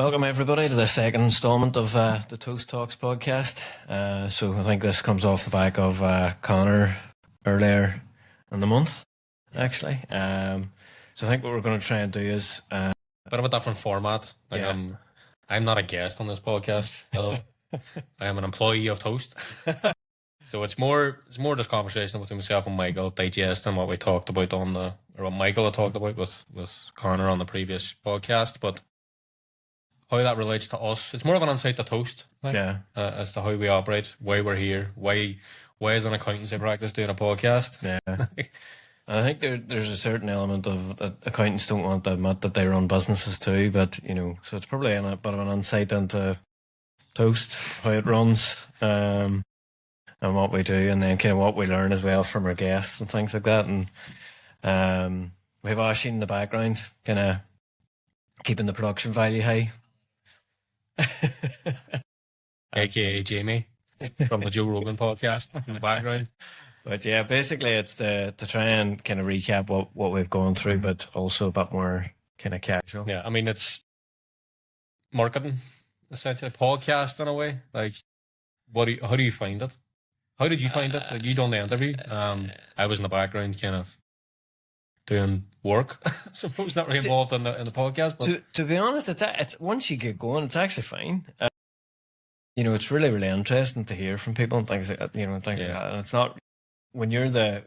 Welcome everybody to the second instalment of the Toast Talks podcast. So I think this comes off the back of Connor earlier in the month, actually. So I think what we're going to try and do is a bit of a different format. I'm not a guest on this podcast. I am an employee of Toast. So it's more this conversation between myself and Michael, digesting what we talked about or what Michael had talked about with Connor on the previous podcast, but how that relates to us. It's more of an insight to Toast, as to how we operate, why we're here, why is an accountancy practice doing a podcast. Yeah. I think there's a certain element of that accountants don't want to admit that they run businesses too, but so it's probably a bit of an insight into Toast, how it runs, and what we do, and then kind of what we learn as well from our guests and things like that. And we have Aishin in the background, kind of keeping the production value high. AKA Jamie from the Joe Rogan podcast in the background. But yeah, basically it's to try and kind of recap what we've gone through, but also a bit more kind of casual. Yeah, I mean, it's marketing, essentially, podcast in a way. Like, how do you find it? How did you find it? Like, you done the interview. I was in the background kind of doing work. I suppose not really involved in the podcast. But to be honest, it's once you get going, it's actually fine. It's really, really interesting to hear from people and things like that. Like that. And it's not when you're the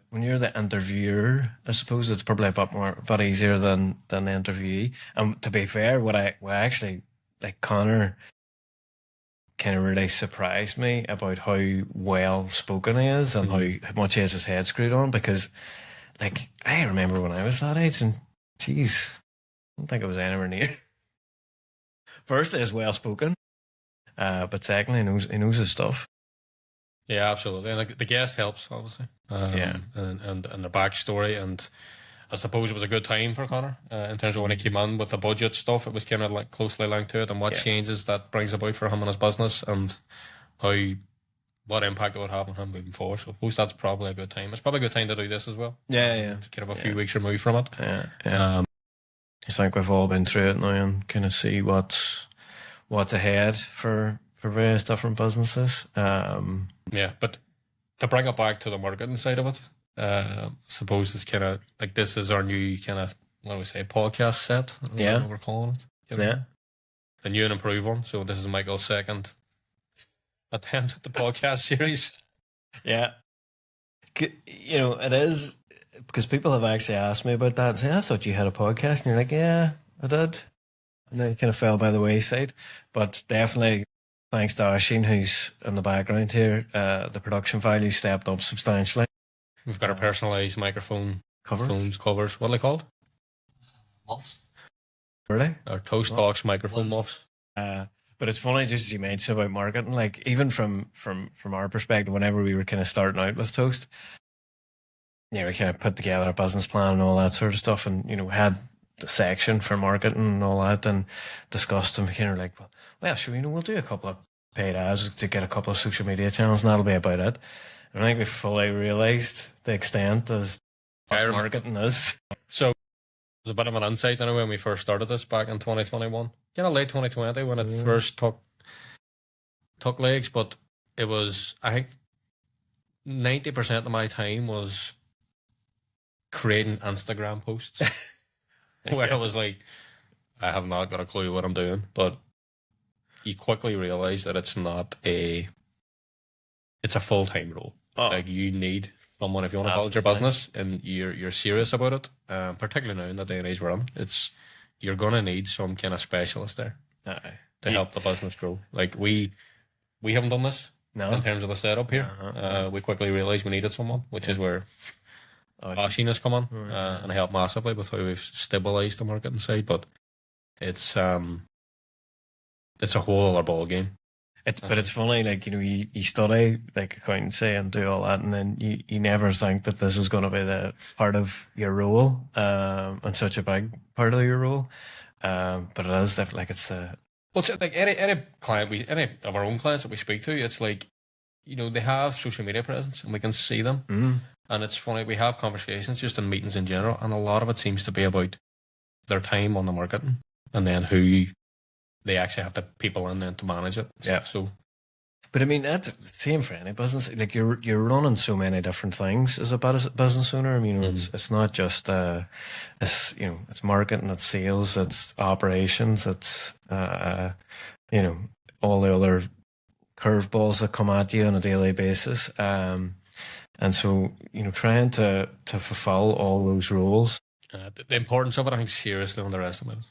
interviewer. I suppose it's probably a bit easier than the interviewee. And to be fair, what I actually like, Connor kind of really surprised me about how well spoken he is and how much he has his head screwed on, because like I remember when I was that age, and geez, I don't think I was anywhere near. Firstly, he's well spoken, but secondly, he knows his stuff. Yeah, absolutely, and the guest helps, obviously. And the backstory, and I suppose it was a good time for Connor in terms of when he came in with the budget stuff. It was kind of like closely linked to it, and what changes that brings about for him and his business, and what impact it would have on him moving forward. So I suppose that's probably a good time. It's probably a good time to do this as well. Yeah. To kind of a few weeks removed from it. Yeah. I think we've all been through it now and kind of see what's ahead for various different businesses. But to bring it back to the marketing side of it, I suppose it's kind of like this is our new kind of, what do we say, podcast set. Is that what we're calling it? Yeah. The new and improved one. So this is Michael's second attempt at the podcast series. Yeah. It is, because people have actually asked me about that and say, I thought you had a podcast. And you're like, yeah, I did. And then it kind of fell by the wayside. But definitely, thanks to Aishin, who's in the background here, the production value stepped up substantially. We've got our personalised microphone covers. What are they called? Muffs. Really? Our Toast Talks microphone muffs. But it's funny, just as you mentioned about marketing, like even from our perspective, whenever we were kind of starting out with Toast, we kind of put together a business plan and all that sort of stuff, and had the section for marketing and all that, and discussed them. Kind of like, well, sure, we'll do a couple of paid ads to get a couple of social media channels, and that'll be about it. And I think we fully realised the extent as marketing is. So it was a bit of an insight anyway when we first started this back in 2021. Kind of late 2020 when it first took legs, but it was, I think 90% of my time was creating Instagram posts where it was like, I have not got a clue what I'm doing, but you quickly realize that it's a full-time role. Like, you need someone, if you want to build your business and you're serious about it, particularly now in the day and age we're in, you're going to need some kind of specialist there to help the business grow. Like, we haven't done this in terms of the setup here. We quickly realised we needed someone, which is where Aishin has come on and helped massively with how we've stabilised the marketing side. But it's a whole other ball game. But it's funny, like, you study like accountancy and do all that, and then you never think that this is going to be the part of your role, and such a big part of your role. But it is definitely like it's the. Well, it's like any client, any of our own clients that we speak to, it's like, they have social media presence and we can see them. And it's funny, we have conversations just in meetings in general, and a lot of it seems to be about their time on the marketing and then who they actually have the people in there to manage it. Yeah. So, but I mean, that's the same for any business. Like you're running so many different things as a business owner. I mean, it's not just it's it's marketing, it's sales, it's operations, it's all the other curveballs that come at you on a daily basis. And so trying to fulfill all those roles. The importance of it, I think, seriously underestimated.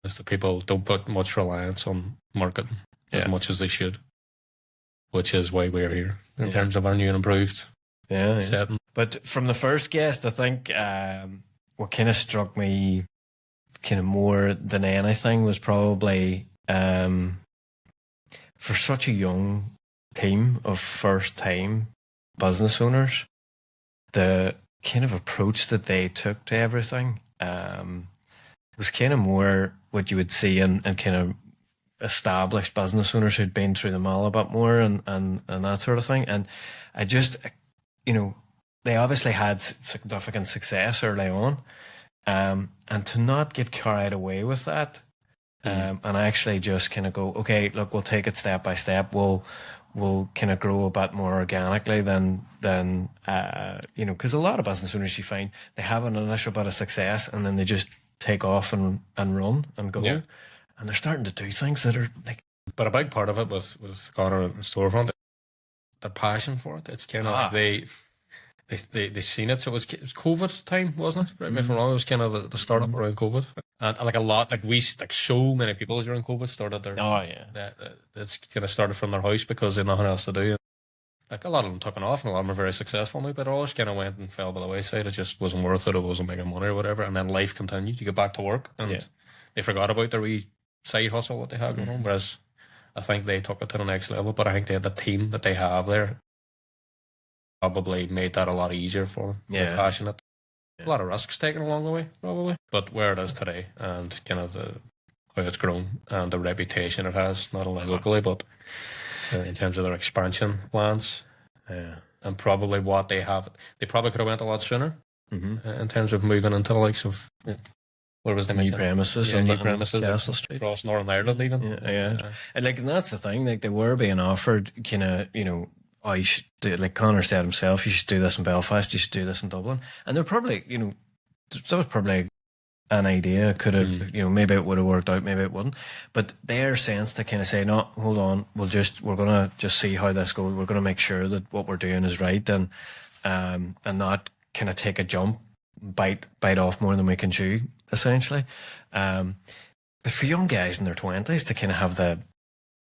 Is that people don't put much reliance on marketing as much as they should, which is why we're here in terms of our new and improved setting. But from the first guest, I think what kind of struck me kind of more than anything was probably for such a young team of first-time business owners, the kind of approach that they took to everything was kind of more what you would see in kind of established business owners who'd been through them all a bit more and that sort of thing. And I just, they obviously had significant success early on. And to not get carried away with that, and actually just kind of go, okay, look, we'll take it step by step. We'll kind of grow a bit more organically than because a lot of business owners, you find they have an initial bit of success and then they just take off and run and go. Yeah. And they're starting to do things that are like. But a big part of it was Connor at the storefront. Their passion for it. It's kind of like they seen it. So it was COVID time, wasn't it? Right, if I'm wrong, it was kind of the startup around COVID. And like a lot, like so many people during COVID started their. Oh yeah. It's kind of started from their house because they had nothing else to do. Like a lot of them took it off, and a lot of them are very successful now. But it always kind of went and fell by the wayside. It just wasn't worth it. It wasn't making money or whatever. And then life continued. You get back to work, and they forgot about their wee side hustle what they had going on. Whereas I think they took it to the next level. But I think they had the team that they have there probably made that a lot easier for them. They're passionate. A lot of risks taken along the way, probably. But where it is today, and kind of how it's grown, and the reputation it has, not only locally, but in terms of their expansion plans, and probably what they have. They probably could have went a lot sooner in terms of moving into the likes of where was the new premises and new premises Castle Street across Northern Ireland even. And that's the thing. Like they were being offered kind of oh, you should do it, like Connor said himself, you should do this in Belfast, you should do this in Dublin. And they're probably, that was probably an idea. Could have, maybe it would have worked out, maybe it wouldn't. But their sense to kind of say, no, hold on, we're going to just see how this goes. We're going to make sure that what we're doing is right and not kind of take a jump, bite off more than we can chew, essentially. But for young guys in their 20s to kind of have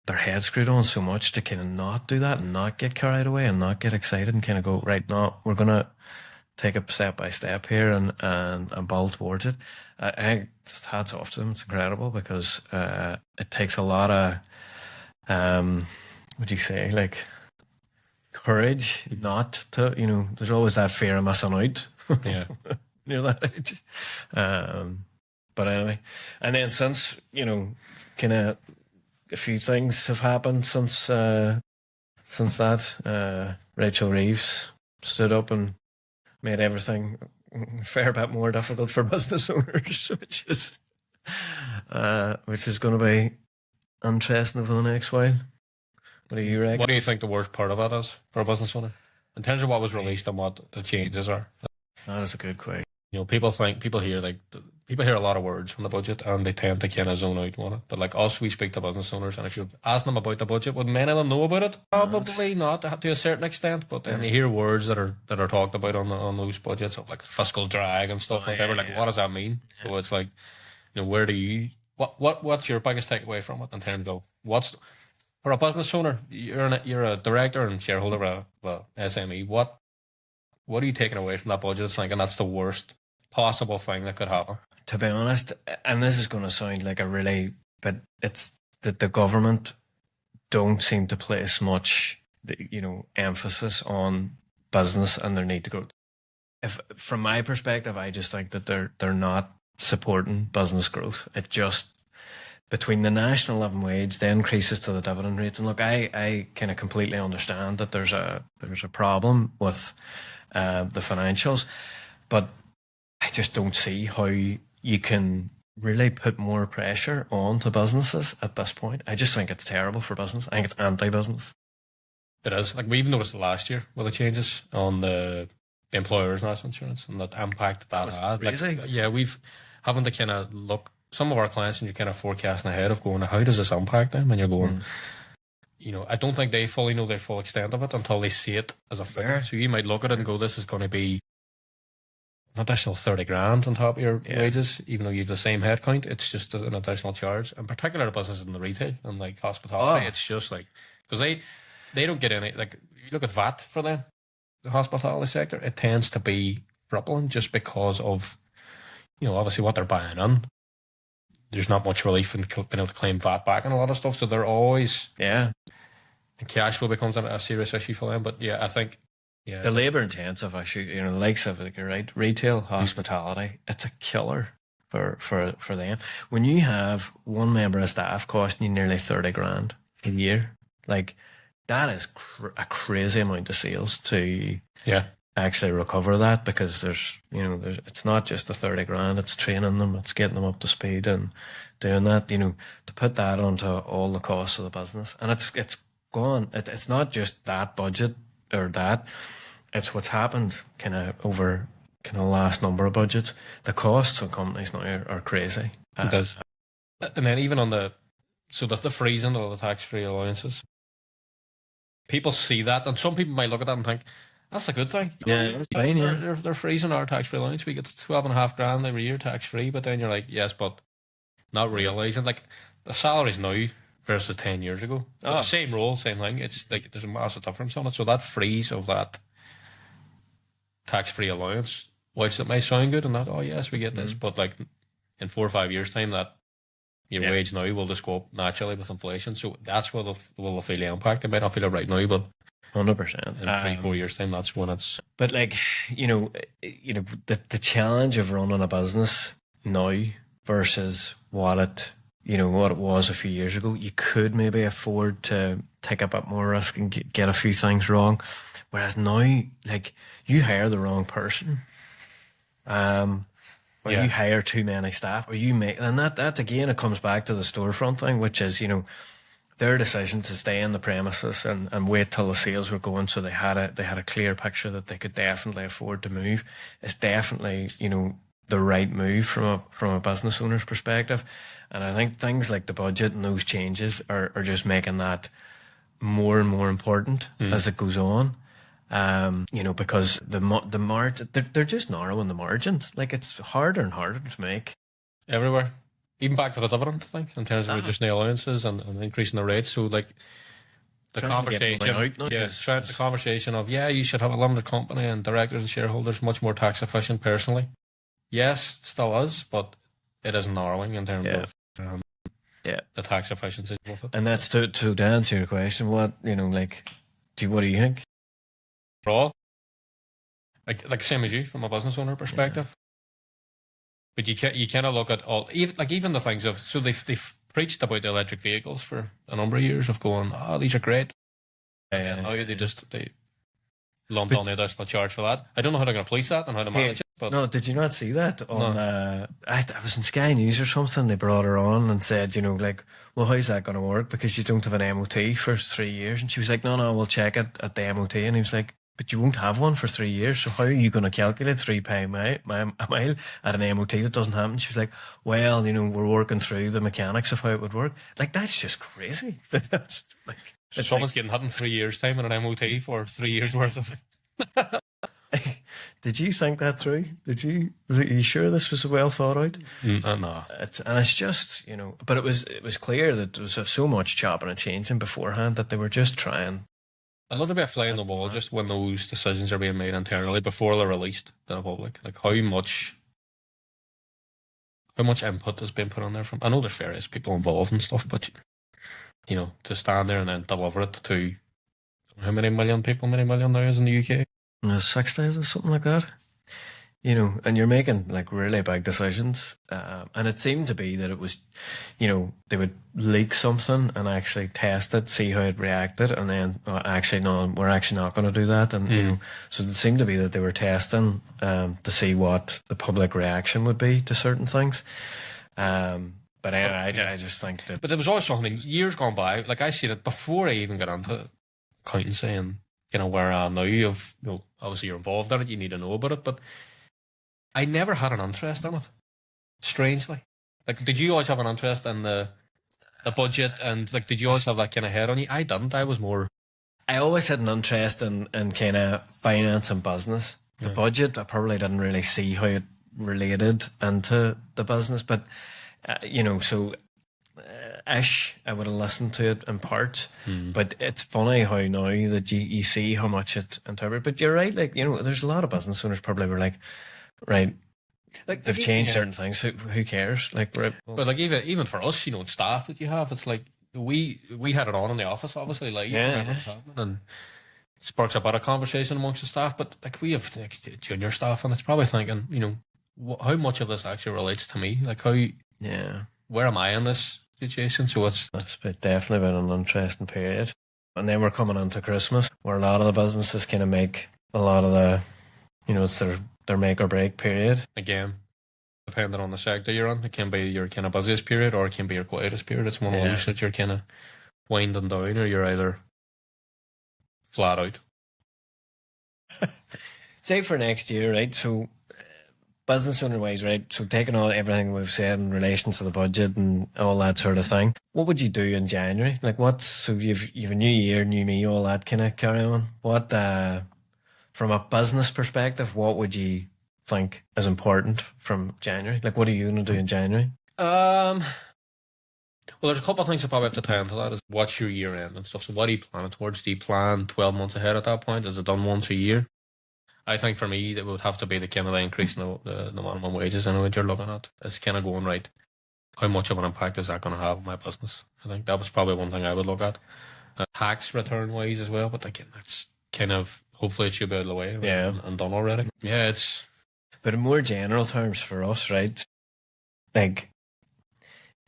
their head screwed on so much to kind of not do that and not get carried away and not get excited and kind of go, right, no, we're going to take it step by step here and build towards it. I think hats off to them. It's incredible because it takes a lot of, what do you say, like courage not to, there's always that fear of missing out. Yeah. Near that age. But anyway, and then since, kind of, a few things have happened since that. Rachel Reeves stood up and made everything a fair bit more difficult for business owners, which is going to be interesting over the next while. What do you reckon? What do you think the worst part of that is for a business owner in terms of what was released and what the changes are? That is a good question. People hear a lot of words from the budget and they tend to kind of zone out on it. But like us, we speak to business owners, and if you ask them about the budget, would many of them know about it? Probably not to a certain extent. But then you hear words that are talked about on those budgets of like fiscal drag and stuff like that. Like, what does that mean? Yeah. So it's like, where do you what's your biggest takeaway from it in terms of what's for a business owner? You're a director and shareholder of a SME. What are you taking away from that budget? Thinking that's the worst possible thing that could happen. To be honest, and this is going to sound like but it's that the government don't seem to place much, emphasis on business and their need to grow. From my perspective, I just think that they're not supporting business growth. It just between the national living wage, the increases to the dividend rates, and look, I kind of completely understand that there's a problem with the financials, but I just don't see how you can really put more pressure onto businesses at this point. I just think it's terrible for business. I think it's anti-business. It is. Like, we even noticed it last year with the changes on the employer's national insurance and that impact that had. Crazy. Like, yeah, we've having to kind of look, some of our clients, and you're kind of forecasting ahead of going, how does this impact them? And you're going, I don't think they fully know the full extent of it until they see it as a figure. So you might look at it and go, this is going to be an additional 30 grand on top of your wages, even though you have the same head count. It's just an additional charge. In particular, the businesses in the retail and like hospitality, it's just like, because they don't get any, like, you look at VAT for them, the hospitality sector, it tends to be crippling just because of, obviously what they're buying in. There's not much relief in being able to claim VAT back and a lot of stuff, so they're always, and cash flow becomes a serious issue for them. But yeah, I think, the labour intensive issue, the likes of, like, you're right, retail, hospitality, it's a killer for them. When you have one member of staff costing you nearly 30 grand a year, like, that is a crazy amount of sales to actually recover that, because there's it's not just the 30 grand, it's training them, it's getting them up to speed and doing that, to put that onto all the costs of the business. And it's gone. It's not just that budget or that, it's what's happened kind of over kind of last number of budgets. The costs of companies now are crazy. It does. And then even on the freezing of the tax-free allowances, people see that, and some people might look at that and think, that's a good thing. Yeah, it's fine, they're freezing our tax-free allowance. We get 12.5 grand every year tax-free, but then you're like, yes, but not realising, like, the salaries now versus 10 years ago. The same role, same thing. It's like there's a massive difference on it. So that freeze of that tax-free allowance, whilst it may sound good and that, yes, we get this, but like in 4 or 5 years' time, that your wage now will just go up naturally with inflation. So that's where they'll feel the impact. They might not feel it right now, but 100%. In 3-4 years' time, that's when it's. But like, the challenge of running a business now versus what it was a few years ago, you could maybe afford to take a bit more risk and get a few things wrong. Whereas now, like, you hire the wrong person, or you hire too many staff, or and that again, it comes back to the storefront thing, which is, their decision to stay in the premises and wait till the sales were going, so they had a clear picture that they could definitely afford to move. It's definitely, the right move from a business owner's perspective. And I think things like the budget and those changes are just making that more and more important as it goes on. Because the margin, they're just narrowing the margins. Like, it's harder and harder to make everywhere. Even back to the dividend thing, in terms of reducing the allowances and increasing the rates. So, like, the conversation of, you should have a limited company and directors and shareholders much more tax efficient personally. Yes, it still is, but it is narrowing in terms of the tax efficiency of it. And that's to answer your question. What what do you think? All like same as you from a business owner perspective. But you cannot look at all, even the things of, so they've preached about the electric vehicles for a number of years of going, these are great. And now they lumped on the additional charge for that. I don't know how they're going to police that and how to manage it. But no, did you not see that on? I was in Sky News or something. They brought her on and said, well, how's that going to work? Because you don't have an MOT for 3 years. And she was like, no, we'll check it at the MOT. And he was like, but you won't have one for 3 years, so how are you going to calculate £3 a mile at an MOT that doesn't happen? She was like, well, we're working through the mechanics of how it would work. Like, that's just crazy. That's like, someone's getting hit in 3 years' time in an MOT for 3 years worth of it. Did you think that through? Are you sure this was well thought out? No. And it's just, but it was clear that there was so much chopping and changing beforehand that they were just trying. I love to be a fly on the wall just when those decisions are being made internally before they're released to the public. Like, how much input has been put on there from, I know there's various people involved and stuff, but to stand there and then deliver it to how many million now is in the UK? 60 or something like that. And you're making like really big decisions. And it seemed to be that it was, they would leak something and actually test it, see how it reacted, and then actually, no, we're actually not going to do that. And, so it seemed to be that they were testing to see what the public reaction would be to certain things. But anyway, I just think that. But there was always something years gone by. Like I seen it before I even got into accountancy and where I am now. Obviously you're involved in it. You need to know about it, but I never had an interest in it. Strangely, like, did you always have an interest in the budget and like, did you always have that kind of head on you? I didn't. I was more. I always had an interest in kind of finance and business. The budget, I probably didn't really see how it related into the business, but ish, I would have listened to it in part. But it's funny how now that you see how much it interprets. But you're right, like, there's a lot of business owners probably were like, right, like they've changed certain things. Who cares? Like, right, but like even for us, staff that you have, it's like we had it on in the office, obviously, like and it sparks up a conversation amongst the staff. But like we have junior staff, and it's probably thinking, how much of this actually relates to me? Like where am I in this situation? So that's definitely been an interesting period. And then we're coming into Christmas, where a lot of the businesses kind of make a lot of the, it's their make or break period. Again, depending on the sector you're in, it can be your kind of busiest period or it can be your quietest period. It's one of those that you're kind of winding down, or you're either flat out. Say for next year, right? So business owner wise, right? So taking everything we've said in relation to the budget and all that sort of thing, what would you do in January? Like so you've a new year, new me, all that kind of carry on. What, from a business perspective, what would you think is important from January? Like, what are you going to do in January? Well, there's a couple of things that probably have to tie into that. Is what's your year end and stuff. So what are you planning towards? Do you plan 12 months ahead at that point? Is it done once a year? I think for me, it would have to be the kind of increase in the minimum wages. I know what you're looking at. It's kind of going, right, how much of an impact is that going to have on my business? I think that was probably one thing I would look at. Tax return wise as well, but again, that's kind of, hopefully it should be out of the way and done already. Yeah, But in more general terms for us, right, like,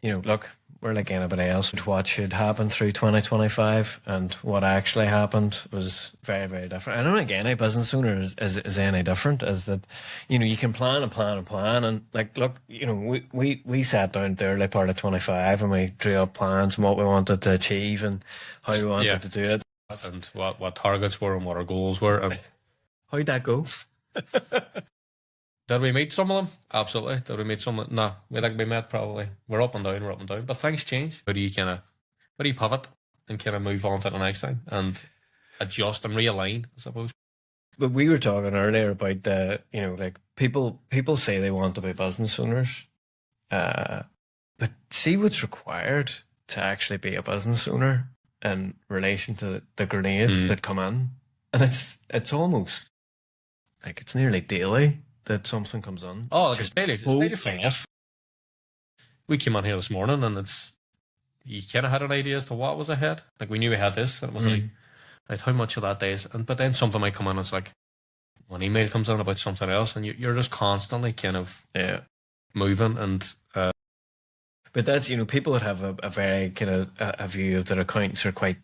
look, we're like anybody else. What should happen through 2025 and what actually happened was very, very different. I don't think any business owner is any different. Is that, you can plan and plan and plan. And like, look, we sat down at the early part of 25 and we drew up plans and what we wanted to achieve and how we wanted to do it. And what targets were and what our goals were. And how'd that go? Did we meet some of them? Absolutely. Did we meet some of them? No. We met probably. We're up and down. But things change. How do you pivot and kind of move on to the next thing and adjust and realign, I suppose? But we were talking earlier about like people say they want to be business owners, but see what's required to actually be a business owner in relation to the grenade that come in. And it's almost like it's nearly daily that something comes on. Oh, like it's daily for us. We came on here this morning and you kind of had an idea as to what was ahead. Like we knew we had this and it was like, right, how much of that day is, but then something might come in and it's like one email comes in about something else and you're just constantly kind of moving and but that's, people that have a very kind of a view of their accountants are quite,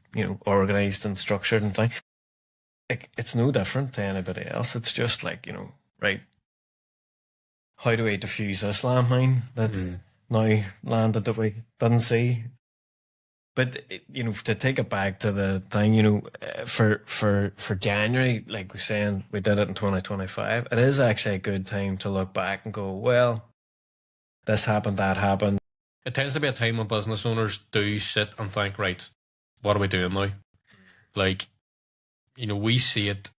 organised and structured and things. Like, it's no different to anybody else. It's just like, right, how do we diffuse this landmine that's now landed that we didn't see? But, to take it back to the thing, for January, like we're saying, we did it in 2025. It is actually a good time to look back and go, well, this happened, that happened. It tends to be a time when business owners do sit and think, right, what are we doing now? Like, we see it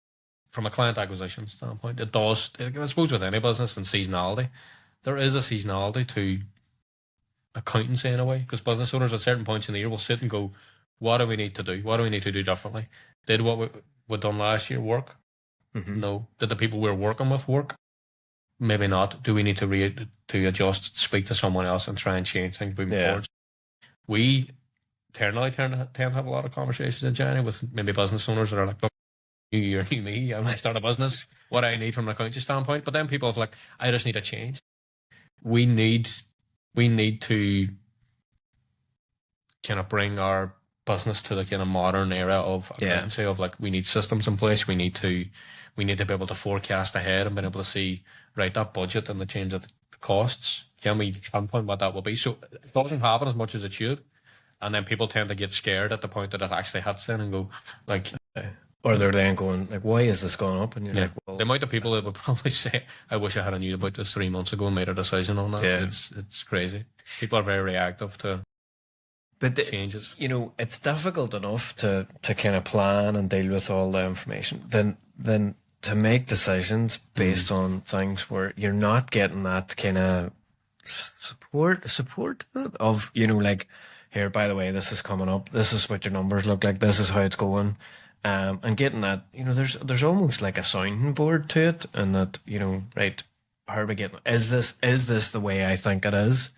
from a client acquisition standpoint. It does, I suppose with any business and seasonality, there is a seasonality to accountancy in a way, because business owners at certain points in the year will sit and go, what do we need to do? What do we need to do differently? Did what we done last year work? No. Did the people we're working with work? Maybe not. Do we need to adjust, speak to someone else and try and change things moving forward? We internally tend to have a lot of conversations in January with maybe business owners that are like, look, new year, new me, I'm going to start a business, what I need from an accounting standpoint. But then people have like, I just need a change. We need to kind of bring our business to the kind of modern era of accountancy of like, we need systems in place. We need to be able to forecast ahead and be able to see, right, that budget and the change of the costs can we pinpoint what that will be? So it doesn't happen as much as it should, and then people tend to get scared at the point that it actually hits in and go like, or they're then going like, why is this going up? And you're yeah. like, well, The amount of people that would probably say, I wish I had knew about this 3 months ago and made a decision on that. Yeah. It's crazy. People are very reactive to changes. You know, it's difficult enough to kind of plan and deal with all the information. Then to make decisions based on things where you're not getting that kind of support of, you know, like, here, by the way, this is coming up. This is what your numbers look like. This is how it's going. And getting that, you know, there's almost like a sounding board to it, and that, you know, right, how are we getting? Is this the way I think it is?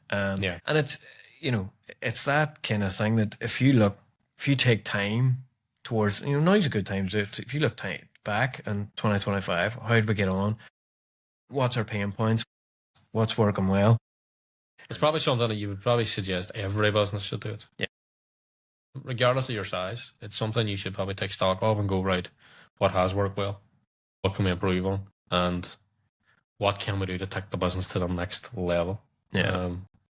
Yeah. And it's, you know, it's that kind of thing that if you take time towards, you know, now's a good time to, if you look back in 2025, how did we get on? What's our pain points? What's working well? It's probably something that you would probably suggest every business should do it. Yeah. Regardless of your size, it's something you should probably take stock of and go, right, what has worked well? What can we improve on? And what can we do to take the business to the next level? Yeah.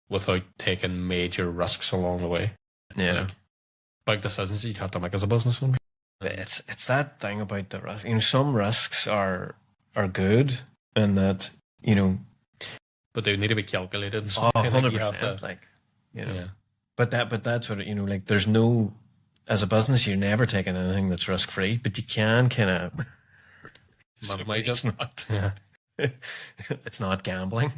Without taking major risks along the way. Yeah. Like, big decisions you'd have to make as a business owner. It's that thing about the risk. You know, some risks are good in that, you know, but they need to be calculated. 100%. You have to, like, you know. yeah. But that's what, you know, like, there's no, as a business, you're never taking anything that's risk free, but you can kind of. It's not. Yeah. It's not gambling.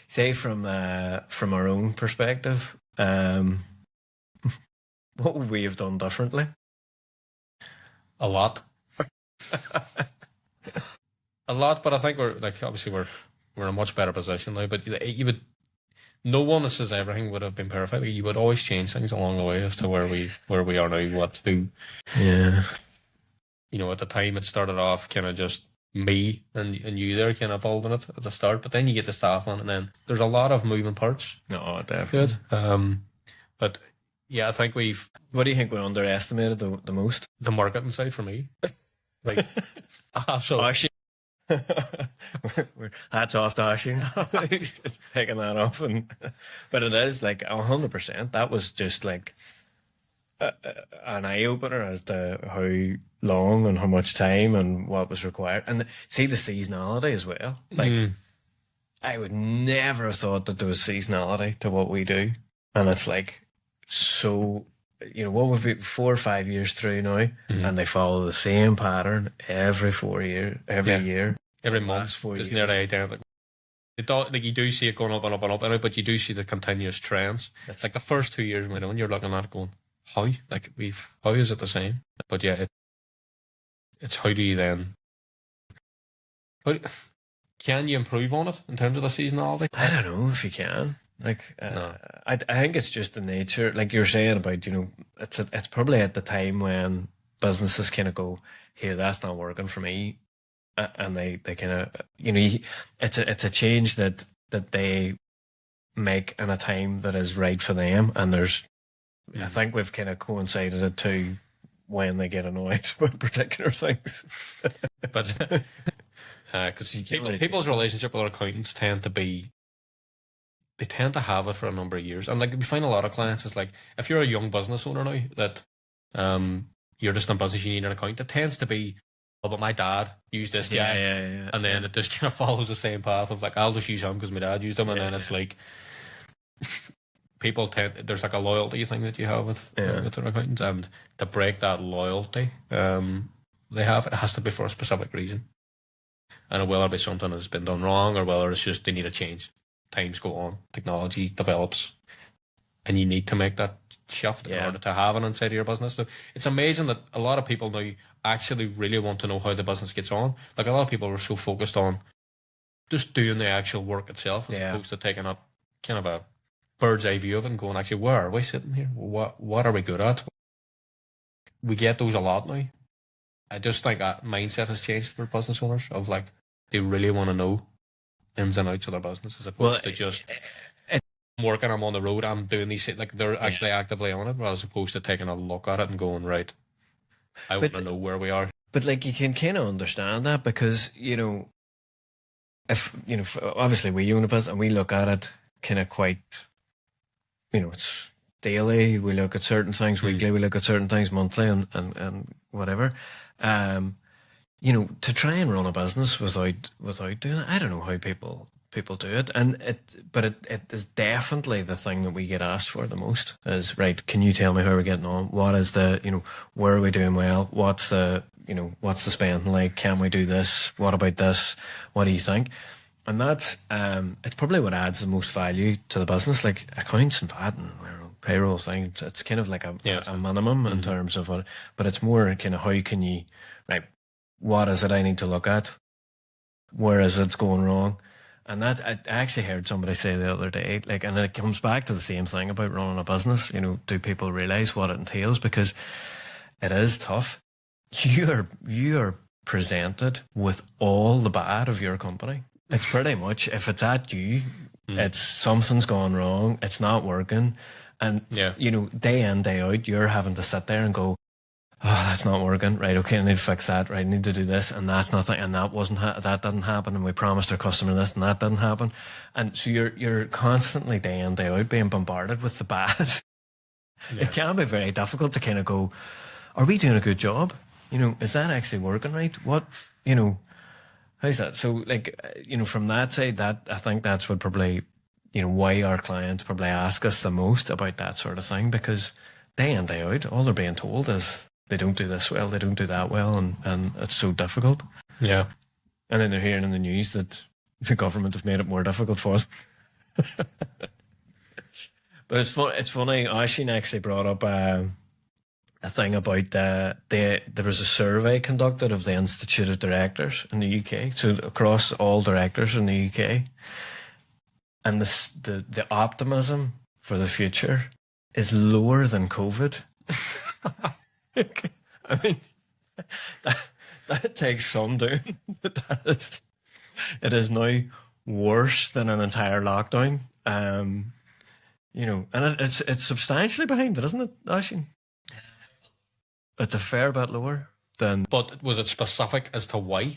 Say from our own perspective, what would we have done differently? A lot. A lot, but I think we're in a much better position now. But you would, no one that says everything would have been perfect. You would always change things along the way as to where we are now, what to do. Yeah. You know, at the time it started off kind of just me and you there kind of building it at the start, but then you get the staff on, and then there's a lot of moving parts. No, definitely. Good. But yeah, I think we've. What do you think we underestimated the most? The marketing side for me. Like, so Ashing. Hats off to Ashing. Taking that off, but it is like 100%. That was just like an eye opener as to how long and how much time and what was required, and see the seasonality as well. Like, I would never have thought that there was seasonality to what we do, and it's like, so, you know, what would be 4 or 5 years through now, and they follow the same pattern every 4 years, year, every month. It's nearly identical. Like, you do see it going up and up and up, but you do see the continuous trends. It's like the first 2 years, you know, and you're looking at it going, how? Like, how is it the same? But yeah, it's how do you then? Can you improve on it in terms of the seasonality? I don't know if you can. Like, No. I think it's just the nature, like you're saying about, you know, it's probably at the time when businesses kind of go, here, that's not working for me, and they kind of, you know, it's a change that they make in a time that is right for them, and there's, I think we've kind of coincided it to when they get annoyed with particular things. But because people's relationship with their accountants tend to have it for a number of years, and like we find a lot of clients, it's like, if you're a young business owner now that you're just in business, you need an accountant, it tends to be, oh, but my dad used this guy, and then it just kind of follows the same path of like, I'll just use him because my dad used him, and then it's like, people there's like a loyalty thing that you have with their accountants, and to break that loyalty they have, it has to be for a specific reason, and whether it be something that's been done wrong, or whether it's just they need a change. Times go on, technology develops, and you need to make that shift in order to have an inside of your business. So it's amazing that a lot of people now actually really want to know how the business gets on. Like, a lot of people are so focused on just doing the actual work itself, as opposed to taking up kind of a bird's eye view of it and going, actually, where are we sitting here? What are we good at? We get those a lot now. I just think that mindset has changed for business owners, of like, they really want to know ins and outs of their business, as opposed to just working, I'm on the road, I'm doing these, like, they're actually actively on it, as opposed to taking a look at it and going, right, I want to know where we are. But like, you can kind of understand that, because, you know, if obviously we own a business and we look at it kind of quite, it's daily. We look at certain things weekly. We look at certain things monthly, and whatever. To try and run a business without doing it, I don't know how people do it. And it is definitely the thing that we get asked for the most is, right, can you tell me how we're getting on? What is where are we doing well? What's the spending like? Can we do this? What about this? What do you think? And that's, it's probably what adds the most value to the business, like accounts and VAT and payroll things. It's kind of like a minimum in terms of what, but it's more kind of how can you, right, what is it I need to look at? Where is it going wrong? And that, I actually heard somebody say the other day, like, and it comes back to the same thing about running a business. Do people realize what it entails? Because it is tough. You are presented with all the bad of your company. It's pretty much, if it's at you, it's something's gone wrong. It's not working. And, day in, day out, you're having to sit there and go, oh, that's not working. Right. Okay. I need to fix that. Right. I need to do this. And that's nothing. And that that didn't happen. And we promised our customer this and that didn't happen. And so you're constantly day in, day out being bombarded with the bad. Yeah. It can be very difficult to kind of go, are we doing a good job? Is that actually working right? What, how's that? So like, from that side, that I think that's what probably, why our clients probably ask us the most about that sort of thing, because day in, day out, all they're being told is they don't do this well, they don't do that well, and it's so difficult. Yeah. And then they're hearing in the news that the government have made it more difficult for us. But it's funny, Aishin actually brought up a thing about there was a survey conducted of the Institute of Directors in the UK, so across all directors in the UK, and the optimism for the future is lower than COVID. I mean, that takes some doing. It is now worse than an entire lockdown. And it's substantially behind it, isn't it, Aishin? It's a fair bit lower than. But was it specific as to why?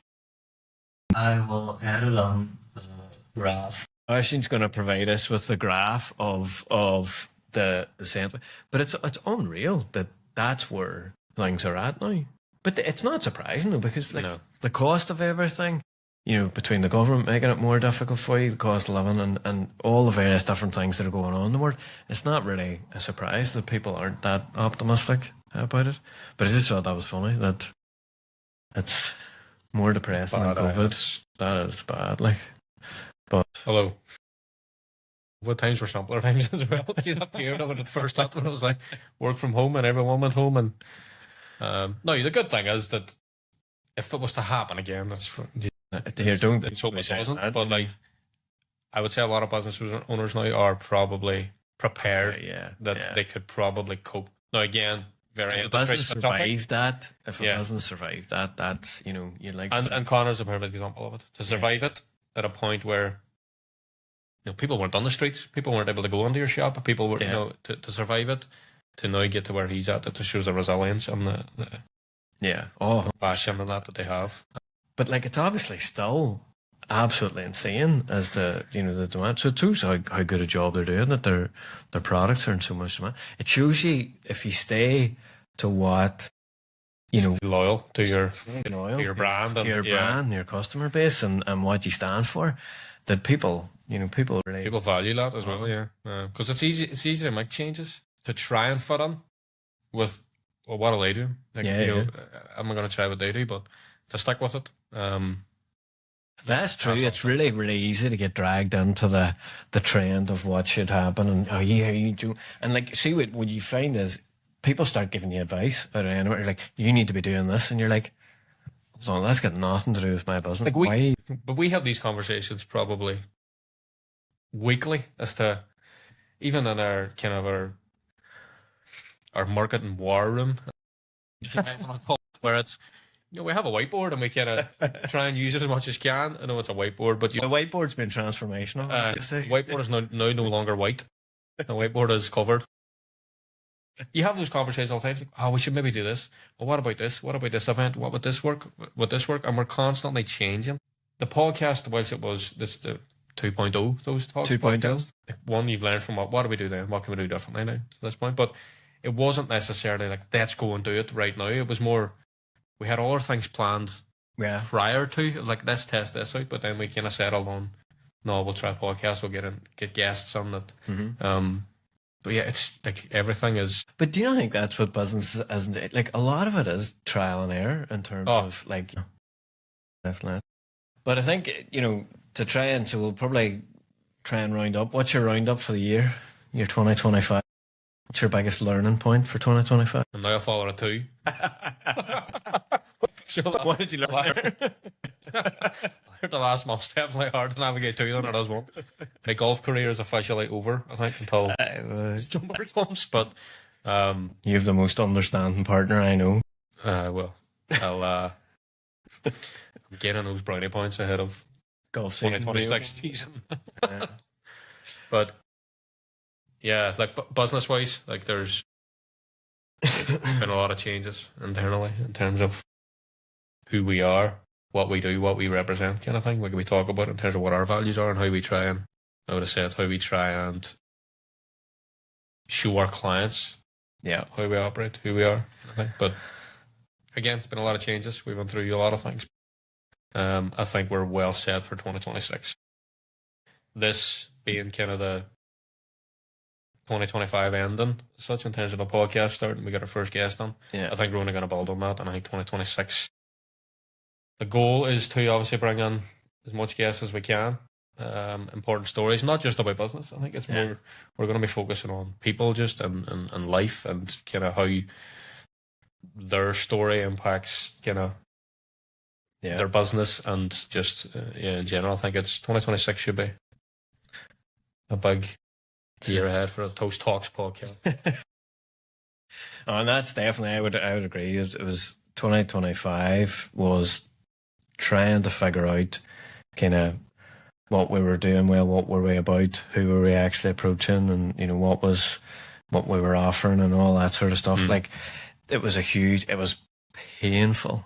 I will add it on the graph. Aishin's going to provide us with the graph of the sentiment, but it's unreal that that's where things are at now. But it's not surprising though, because the cost of everything, between the government making it more difficult for you, the cost of living, and all the various different things that are going on in the world, it's not really a surprise that people aren't that optimistic about it. But I just thought that was funny, that it's more depressing than COVID. That is bad, like. But hello. What times were simpler times as well? That period when it first started, when it was like work from home and everyone went home. And no, the good thing is that if it was to happen again, that's here. Don't. It's hope it doesn't. But like, I would say a lot of business owners now are probably prepared that they could probably cope. Now again, if a business survived that, that's you'd like. And Connor's a perfect example of it. To survive it at a point where people weren't on the streets, people weren't able to go into your shop, people were to survive it, to now get to where he's at, it just shows the resilience and the passion and that they have. But like, it's obviously still absolutely insane as the demand. So it shows how good a job they're doing, that their products are in so much demand. It shows you, if you stay to what loyal to your brand, to your brand, your customer base, and what you stand for, that people value that as well. Yeah, because it's easy to make changes, to try and fit in with what do they do? Like, I'm not going to try what they do, but to stick with it. That's true. It's really, really easy to get dragged into the trend of what should happen, and how you do. And like, see, what you find is people start giving you advice out of anywhere. Like, you need to be doing this, and you're like, hold on, that's got nothing to do with my business. Like but we have these conversations probably weekly, as to even in our kind of our marketing war room, where it's we have a whiteboard and we kind of try and use it as much as can. I know it's a whiteboard, but the whiteboard's been transformational. The whiteboard is now no longer white. The whiteboard is covered. You have those conversations all the time. Like, oh, we should maybe do this. Well, what about this? What about this event? What would this work? Would this work? And we're constantly changing. the podcast, whilst it was this the 2.0, those talks 2.0. podcasts, one you've learned from what do we do then? What can we do differently now to this point? But it wasn't necessarily like let's go and do it right now. It was more we had other things planned prior to like let's test this out, but then we kind of settled on no, we'll try a podcast. We'll get guests on that. But yeah, it's like everything is. But do you not think that's what business is? Isn't it? Like a lot of it is trial and error in terms of like. Definitely. But I think to try and so we'll probably try and round up. What's your roundup for the year? Year 2025. What's your biggest learning point for 2025? And now I follow a 2. So what did you learn? I learned the last month's definitely hard to navigate 2 than it is 1. My golf career is officially over, I think, until summer comes. But you have the most understanding partner I know. Well, I'm getting those brownie points ahead of golf 2026 season. But yeah, like business wise, like there's been a lot of changes internally in terms of who we are, what we do, what we represent, kind of thing. What can we talk about in terms of what our values are and how we try and I would have said how we try and show our clients, how we operate, who we are. I think, but again, it's been a lot of changes. We went through a lot of things. I think we're well set for 2026. This being kind of the 2025 ending, such in terms of a podcast starting, we got our first guest on. I think we're only going to build on that, and I think 2026. The goal is to obviously bring in as much guests as we can, important stories, not just about business. I think it's more we're going to be focusing on people, just and life, and kind of how their story impacts kind of their business and just in general. I think it's 2026 should be a big year ahead for the Toast Talks podcast. And that's definitely I would agree. It was 2025 was trying to figure out kind of what we were doing well, what were we about, who were we actually approaching, and what we were offering and all that sort of stuff. Like it was painful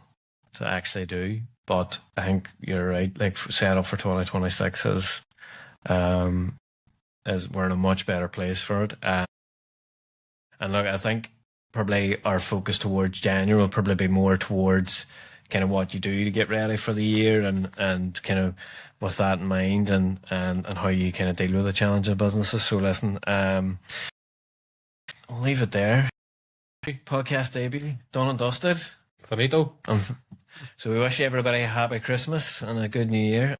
to actually do, but I think you're right. Like set up for 2026 is we're in a much better place for it. And look, I think probably our focus towards January will probably be more towards kind of what you do to get ready for the year and kind of with that in mind and how you kind of deal with the challenge of businesses. So listen, I'll leave it there. Podcast debut, done and dusted. Finito. So we wish everybody a happy Christmas and a good New Year.